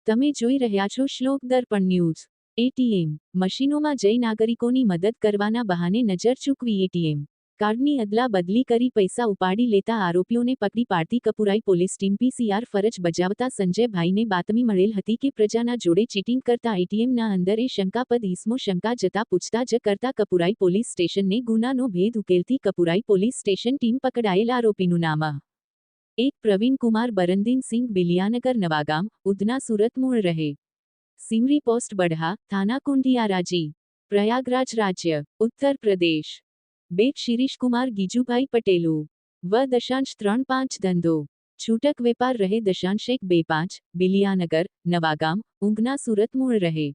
તમે જોઈ રહ્યા છો શ્લોક દર્પણ ન્યૂઝ। એટીએમ મશીનોમાં જઈ નાગરિકોની મદદ કરવાના બહાને નજર ચૂકવી એટીએમ કાર્ડની અદલા બદલી કરી પૈસા ઉપાડી લેતા આરોપીઓને પકડી પાડતી કપુરાઈ પોલીસ ટીમ પીસીઆર ફરજ બજાવતા સંજયભાઈને બાતમી મળેલ હતી કે પ્રજાના જોડે ચીટિંગ કરતા એટીએમના અંદર શંકાસ્પદ ઈસમો શંકા જતા પૂછતાછ કરતા કપુરાઈ પોલીસ સ્ટેશનને ગુનાનો ભેદ ઉકેલતી કપુરાઈ પોલીસ સ્ટેશન ટીમ પકડાયેલ આરોપીનું નામ एक प्रवीण कुमार बरंदीन सिंह बिलियानगर नवागाम उधना सूरत मूल रहे सिमरी पोस्ट बढ़ा थाना कुंडियाराजी प्रयागराज राज्य उत्तर प्रदेश बेट शिरीष कुमार गीजूभाई पटेलू व.35 धंधो छूटक वेपार रहे 1.25 बिलियानगर नवागाम ऊंघना सूरत मूल रहे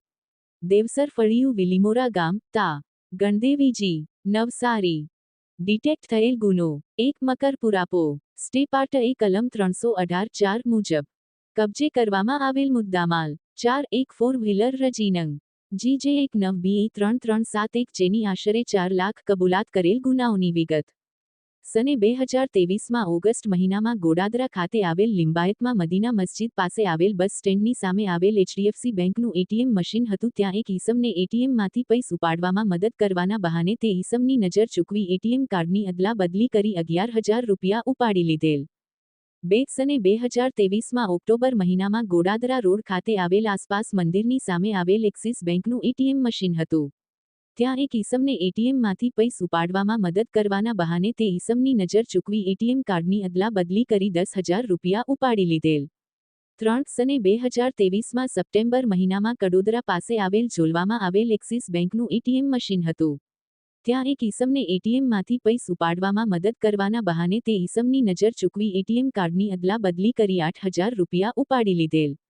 देवसर फळियू विलीमोरा गाम ता गणदेवीजी नवसारी डिटेक्ट थયેલ गुनो 1 मकरपुरापो સ્ટેપાર્ટ એ કલમ 318(4) મુજબ કબજે કરવામાં આવેલ મુદ્દામાલ 4 એક ફોર વ્હીલર રજીનંગ GJ 19 BE 3371 જેની આશરે 4 લાખ કબૂલાત કરેલ ગુનાઓની વિગત સને 2023માં ઓગસ્ટ મહિનામાં ગોડાદરા ખાતે આવેલ લિંબાયતમાં મદીના મસ્જિદ પાસે આવેલ બસ સ્ટેન્ડની સામે આવેલ HDFC બેંકનું એટીએમ મશીન હતું। ત્યાં એક ઈસમને એટીએમમાંથી પૈસા ઉપાડવામાં મદદ કરવાના બહાને તે ઈસમની નજર ચૂકવી એટીએમ કાર્ડની અદલા બદલી કરી 11,000 રૂપિયા ઉપાડી લીધેલ। સને 2023માં ઓક્ટોબર મહિનામાં ગોડાદરા રોડ ખાતે આવેલ આસપાસ મંદિરની સામે આવેલ એક્સિસ બેંકનું એટીએમ મશીન હતું। ત્યાં એક ઈસમને એટીએમમાંથી પૈસા ઉપાડવામાં મદદ કરવાના બહાને તે ઈસમની નજર ચૂકવી એટીએમ કાર્ડની અદલા બદલી કરી 10,000 રૂપિયા ઉપાડી લીધેલ। સને 2023માં સપ્ટેમ્બર મહિનામાં કડોદરા પાસે આવેલ ઝોલવામાં આવેલ એક્સિસ બેંકનું એટીએમ મશીન હતું। ત્યાં એક ઈસમને એટીએમમાંથી પૈસા ઉપાડવામાં મદદ કરવાના બહાને તે ઈસમની નજર ચૂકવી એટીએમ કાર્ડની અદલા બદલી કરી 8,000 રૂપિયા ઉપાડી લીધેલ।